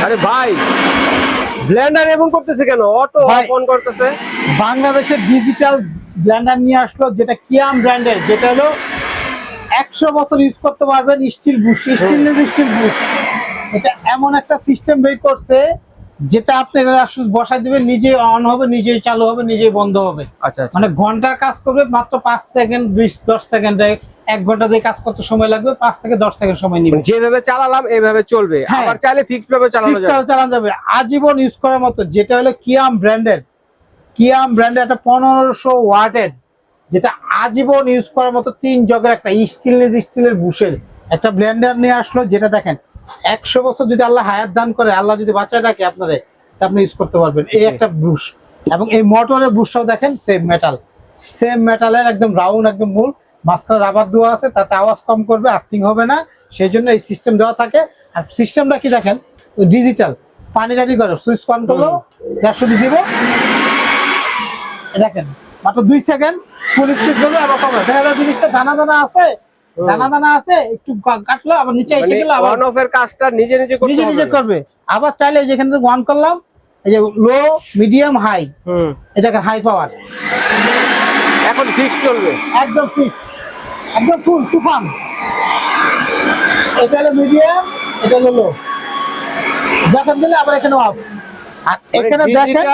আরে ভাই ব্লেন্ডার এমন করতেছে কেন? অটো অন করতেছে। বাংলাদেশে ডিজিটাল ব্লেন্ডার নিয়ে আসলো, যেটা কিয়াম ব্র্যান্ডের, যেটা হলো 100 বছর ইউজ করতে পারবেন। Still Bush, still Bush. এটা এমন একটা সিস্টেম বের করছে যেটা আপনি বসাই দিবেন, নিজে অন হবে, নিজেই চালু হবে, নিজেই বন্ধ হবে। আচ্ছা মানে ঘন্টার কাজ করবে মাত্র 5 সেকেন্ড, 20-10 সেকেন্ডে। 1 ঘন্টা দিয়ে কাজ করতে সময় লাগবে 5 থেকে 10 সেকেন্ড সময় নিবে। যেভাবে চালালাম এইভাবে চলবে, আবার চাইলে ফিক্সড ভাবে চালানো যাবে আজীবন ইউজ করার মতো। যেটা হলো কিয়াম ব্র্যান্ডের, একটা 1500 ওয়াটের, যেটা আজীবন ইউজ করার মতো 3 জগের একটা স্টিলের বুশের একটা ব্লেন্ডার নিয়ে আসলো। যেটা দেখেন 100 বছর যদি আল্লাহ হায়াত দান করে, আল্লাহ যদি বাঁচায় রাখে আপনারে, আপনি ইউজ করতে পারবেন। এই একটা বুশ, এবং এই মোটরের বুশটাও দেখেন সেম মেটালের, একদম রাউন্ড, একদম মূল, মাঝখানে রাবার দেওয়া আছে, তাতে আওয়াজ কম করবে, আর্থিং হবে না, সেই জন্য এই সিস্টেম দেওয়া থাকে। আর সিস্টেমটা কি দেখেন, ডিজিটাল। পানি টানি করে সুইচ অন করলো, গ্যাস শুধু দিব, দেখেন মাত্র 2 সেকেন্ড ফুল স্পিড করবে, আবার কমে। দেখা জিনিসটা দানা আছে, একটু কাটলো আবার নিচে এসে গেল, আবার অন অফ এর কাজটা নিজে করবে। আবার চাইলে যেখানে অন করলাম, এই যে লো, মিডিয়াম, হাই, এটা হাই পাওয়ার, এখন ফিক্স চলবে, একদম ফিক্স, একদম ফুল তুফান। এটা হলো মিডিয়াম, এটা হলো লো, যখন দিলে আবার এখানে অফ। আর এখানে দেখেন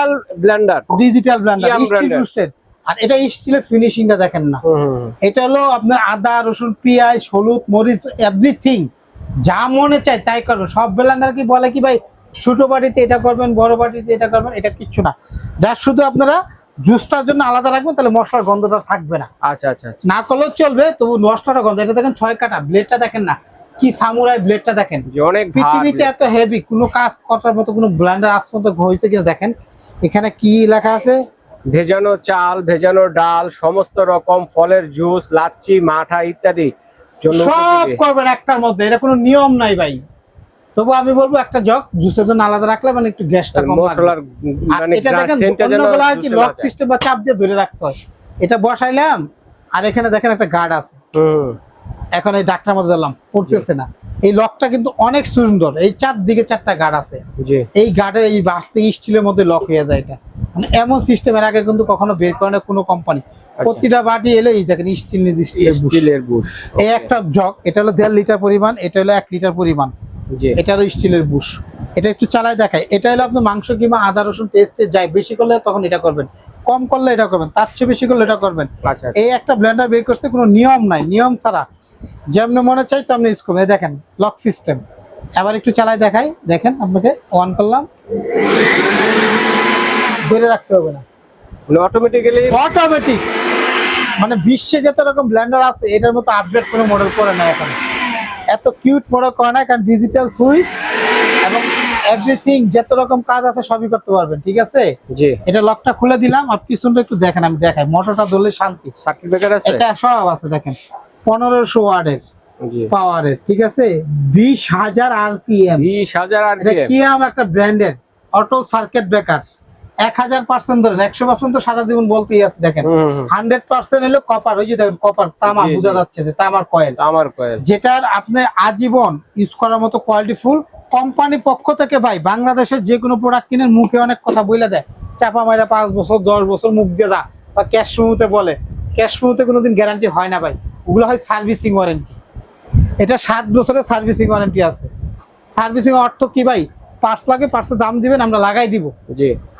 ডিজিটাল ব্লেন্ডার স্টিল বুস্টেড। আর এটা স্টিলের ফিনিশিংটা দেখেন না, এটা হলো আপনার আদা, রসুন, পেঁয়াজ, হলুদ, মরিচ, এভরিথিং যা মনে চায় তাই করবেন। সব ব্লেন্ডার কি বলে কি ভাই ছোট বাটিতে এটা করবেন, বড় বাটিতে এটা করবেন, এটা কিচ্ছু না। যা শুধু আপনারা জুসটার জন্য আলাদা রাখবেন, তাহলে মশলার গন্ধটা থাকবে না। আচ্ছা আচ্ছা, না করলেও চলবে, তবু মশলাটা গন্ধ। এটা দেখেন 6 কাটা ব্লেডটা দেখেন না, কি সামুরাই ব্লেডটা দেখেন। অনেক পৃথিবীতে এত হেভি কোনো কাজ করার মতো কোনো ব্লেন্ডার আজ পর্যন্ত হয়েছে কিনা দেখেন। এখানে কি লেখা আছে, ভেজানো চাল, ভেজানো ডাল, সমস্ত রকম ফলের জুস, লাচ্ছি, মাঠা ইত্যাদি সব করবেন একটার মধ্যে। এটা কোনো নিয়ম নাই ভাই, তবু আমি বলবো একটা জগ জুসের জন্য আলাদা রাখলে মানে একটু গ্যাসটা কম লাগবে। এটা দেখেন কি লক সিস্টেম বা চাপ দিয়ে ধরে রাখতে হয়। এটা বসাইলাম, আর এখানে দেখেন একটা গার্ড আছে। এখন এই ডাক্তার মধ্যে দিলাম, পড়তেছে না। এই লকটা কিন্তু অনেক সুন্দর, এই 4 দিকে 4টা গার্ড আছে। এই গার্ডের এই বাস্তে স্টিলের মধ্যে লক হয়ে যায়। এটা মানে এমন সিস্টেমের আগে কিন্তু কখনো বের করে না কোনো কোম্পানি। প্রতিটা বাটি এলে এই দেখেন স্টিলের বুশ। এই একটা জগ, এটা হলো 1.5 লিটার পরিমাণ, এটা হলো 1 লিটার পরিমাণ। এটা হলো স্টিলের বুশ। এটা একটু চালায় দেখায়। এটা হলো আপনার মাংস কিংবা আদা রসুন পেস্টে যায়, বেশি করলে তখন এটা করবেন, কম করলে এটা করবেন, তার চেয়ে বেশি করলে এটা করবেন। এই একটা ব্লেন্ডার বের করছে, কোনো নিয়ম নাই, নিয়ম ছাড়া যেমন মনে চাই তেমনি ইউজ করবেন। দেখেন লক সিস্টেম। এবার একটু চালায় দেখাই, দেখেন আপনাকে অন করলাম, ধরে রাখতে হবে না, অটোমেটিক। মানে বিশ্বে যত রকম ব্লেন্ডার আছে এটার মতো আপডেট কোনো মডেল করে না এখন, এত কিউট মডেল করে না, কারণ ডিজিটাল সুইচ এবং এভরিথিং যত রকম কাজ আছে সবই করতে পারবেন। ঠিক আছে, এটা লকটা খুলে দিলাম, আর পিছনটা একটু দেখেন, আমি দেখাই। মোটরটা ধরলে শান্তি, সার্কিট ব্রেকার আছে, এটা সব আছে। দেখেন 1500 ওয়াটের পাওয়ারের, ঠিক আছে, 20,000 আরপিএম। এটা কিয়াম একটা ব্র্যান্ডের অটো সার্কিট ব্রেকার। 1000% ধরেন, 100% তো সারা জীবন বলতেই আছে। দেখেন 100% হলো কপার, ওই যে দেখেন কপার, তামা বোঝা যাচ্ছে যে তামার কয়েল, যেটার আপনি আজীবন ইউজ করার মতো কোয়ালিটি ফুল। কোম্পানি পক্ষ থেকে ভাই বাংলাদেশের যে কোনো প্রোডাক্ট কিনে মুখে অনেক কথা বলে দেয়, চাপা মাইরা 5 বছর 10 বছর মুখ দিয়ে দা, বা ক্যাশ মেমোতে বলে। ক্যাশ মেমোতে কোনোদিন গ্যারান্টি হয় না ভাই, ওগুলো হয় সার্ভিসিং ওয়ারেন্টি। এটা 7 বছরের সার্ভিসিং ওয়ারেন্টি আছে। সার্ভিসিং অর্থ কি ভাই, পার্টস লাগে, পার্টসের দাম দিবেন, আমরা লাগাই দিব।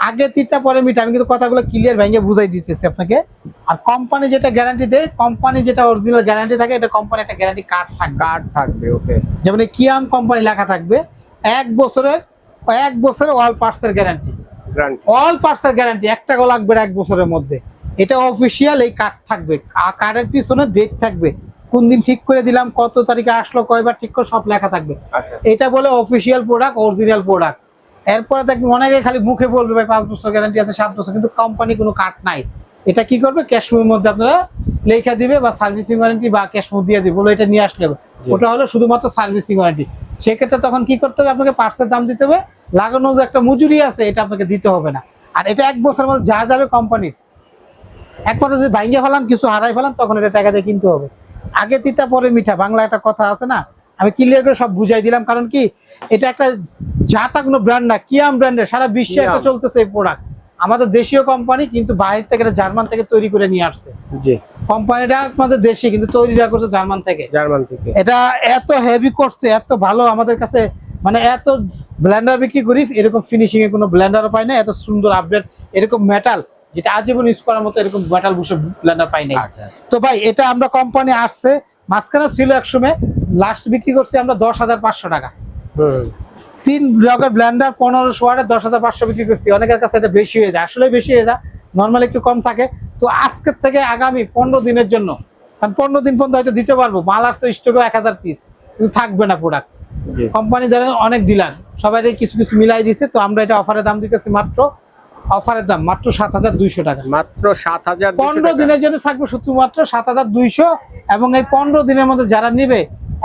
আগে তিতা পরে মিটা, আমি কিন্তু কথাগুলো ক্লিয়ার ভেঙে বুঝাই দিতেছি আপনাকে। আর কোম্পানি যেটা গ্যারান্টি দেয়, কোম্পানি যেটা অরিজিনাল গ্যারান্টি থাকে, এটা কোম্পানি একটা গ্যারান্টি কার্ড থাকবে। ওকে, যেমন কিয়াম কোম্পানি লেখা থাকবে 1 বছরের অল পার্টসের গ্যারান্টি, অল পার্টসের গ্যারান্টি, 1 টাকাও লাগবে 1 বছরের মধ্যে। এটা অফিসিয়াল, এই কার্ড থাকবে, কার্ডের পিছনে ডেট থাকবে, কোন দিন ঠিক করে দিলাম, কত তারিখে আসলো, কয়বার ঠিক করে সব লেখা থাকবে। এটা বলে অফিসিয়াল প্রোডাক্ট, অরিজিনাল প্রোডাক্ট। এরপরে দেখবেন অনেকে খালি মুখে বলবে ভাই 5 বছর গ্যারান্টি আছে, 7 বছর, কিন্তু কোম্পানি কোনো কার্ড নাই। এটা কি করবে, ক্যাশ মেমোর মধ্যে আপনারা লেখা দিবে, বা সার্ভিসিং ওয়ারেন্টি বা ক্যাশ মেমো দিয়ে দিবে, বলে এটা নিয়ে আসলে হবে। ওটা হলো শুধুমাত্র সার্ভিসিং ওয়ারেন্টি। সেক্ষেত্রে তখন কি করতে হবে, আপনাকে পার্টসের দাম দিতে হবে, লাগানো যে একটা মজুরি আছে এটা আপনাকে দিতে হবে না। আর এটা 1 বছরের মধ্যে যা যাবে কোম্পানির, একবার যদি ভাঙ্গে ফেলান, কিছু হারাই ফেলান, তখন এটা টাকা দিয়ে কিনতে হবে। আগে তিতা পরে মিঠা, বাংলা একটা কথা আছে না, আমি ক্লিয়ার করে সব বুঝাই দিলাম, কারণ কি এটা একটা যাতা কোনো ব্র্যান্ড না, কিয়াম ব্র্যান্ডের, সারা বিশ্বে একটা কিয়াম। চলতেছে এই প্রোডাক্ট। আমাদের দেশীয় কোম্পানি, কিন্তু বাইরে থেকে এটা জার্মান থেকে তৈরি করে নিয়ে আসছে। জি, কোম্পানিটা আমাদের দেশি, কিন্তু তৈরিটা করছে জার্মান থেকে। জার্মান থেকে। এটা এত হেভি করছে, এত ভালো আমাদের কাছে, মানে এত ব্লেন্ডার বিক্রি করি, এরকম ফিনিশিং এর কোনো ব্লেন্ডারও পাই না, এত সুন্দর আপডেট এরকম মেটাল যেটা আজীবন ইউজ করার মতো এরকম মেটাল বসে ব্লেন্ডার পাই নাই। আচ্ছা আচ্ছা। তো ভাই এটা আমরা কোম্পানি আসছে, মাঝখানে ছিল এক সময়, লাস্ট বিক্রি করছি আমরা 10,500 টাকা। হুম, 3 জগের ব্লেন্ডার 1500 ওয়াটে 10,500 বিক্রি করছি। অনেকের কাছে এটা বেশি হয়ে যায়, আসলে বেশি হয়ে যায়, নর্মালি একটু কম থাকে। তো আজকের থেকে আগামী 15 দিনের জন্য, কারণ 15 দিন পর্যন্ত হয়তো দিতে পারবো, মাল আসছে স্টকে 1000 পিস, কিন্তু থাকবে না প্রোডাক্ট। জি। কোম্পানি ধরেন অনেক ডিলার সবাই কিছু কিছু মিলাই দিছে, তো আমরা এটা অফারের দাম দিতেছি মাত্র, অফারের দাম মাত্র 7,200 টাকা। মাত্র 7,200 15 টাকা। দিনের জন্য থাকবে শুধুমাত্র 7,200, এবং এই 15 দিনের মধ্যে যারা নিবে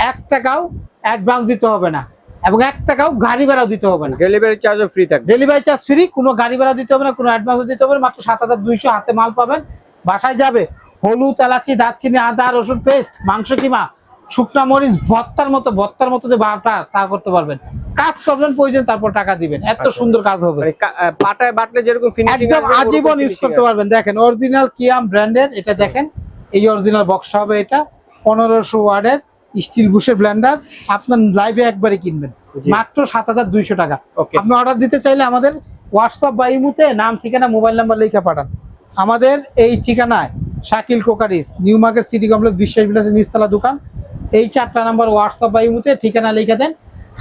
1 টাকাও অ্যাডভান্স দিতে হবে না, এবং 1 টাকাও গাড়ি ভাড়াও দিতে হবে না। ডেলিভারি চার্জও ফ্রি থাকবে। ডেলিভারি চার্জ ফ্রি, কোনো গাড়ি ভাড়া দিতে হবে না, কোনো অ্যাডভান্স দিতে হবে না, মাত্র 7,200 হাতে মাল পাবেন, বাসায় যাবে। হলুদ, এলাচি, দারচিনি, আদা, রসুন পেস্ট, মাংস কিমা, শুকনা মরিচ, ভর্তার মতো যে বাটা তা করতে পারবেন। কাজ করবেন প্রয়োজন, তারপর টাকা দিবেন, এত আচ্ছা। সুন্দর কাজ হবে। মানে পাটায় বাটলে যেরকম ফিনিশিং একদম আজীবন ইউজ করতে পারবেন। দেখেন অরিজিনাল কিয়াম ব্র্যান্ডের, এটা দেখেন, এই অরিজিনাল বক্সটা হবে এটা, 1500 ওয়াটের স্টিল বুশের ব্লেন্ডার। আপনার লাইভে একবারই কিনবেন জি। মাত্র 7,200 টাকা। ওকে। আপনি অর্ডার দিতে চাইলে আমাদের হোয়াটসঅ্যাপ বা ইমুতে নাম, ঠিকানা, মোবাইল নাম্বার লিখে পাঠান। আমাদের এই ঠিকানায় Shakil কোকারিস, new market, city complex, বিশ্বাস বিলাসের নিচতলা দোকান। এই 4টা নাম্বার হোয়াটসঅ্যাপ বা ইমুতে ঠিকানা লিখে দেন,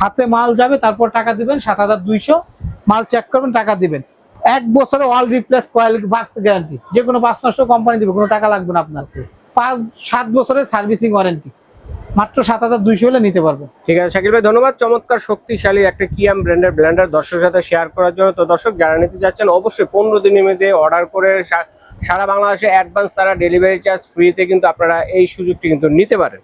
হাতে মাল যাবে, তারপর টাকা দিবেন 7,200, মাল চেক করবেন, টাকা দিবেন। 1 বছরে all replace coil birth guarantee, যে কোনো 5 নষ্ট কোম্পানি দিবে, কোনো টাকা লাগবে না আপনার। 5-7 বছরের সার্ভিসিং ওয়ারেন্টি, মাত্র 7,200 হলে নিতে পারবেন। ঠিক আছে শাকিল ভাই, ধন্যবাদ। চমৎকার শক্তিশালী একটা কিয়াম ব্র্যান্ডের ব্লেন্ডার দর্শকের সাথে শেয়ার করার জন্য। তো দর্শক যারা নিতে যাচ্ছেন অবশ্যই 15 দিনের মধ্যে অর্ডার করে সারা বাংলাদেশে অ্যাডভান্স ছাড়া ডেলিভারি চার্জ ফ্রিতে কিন্তু আপনারা এই সুযোগটি কিন্তু নিতে পারেন।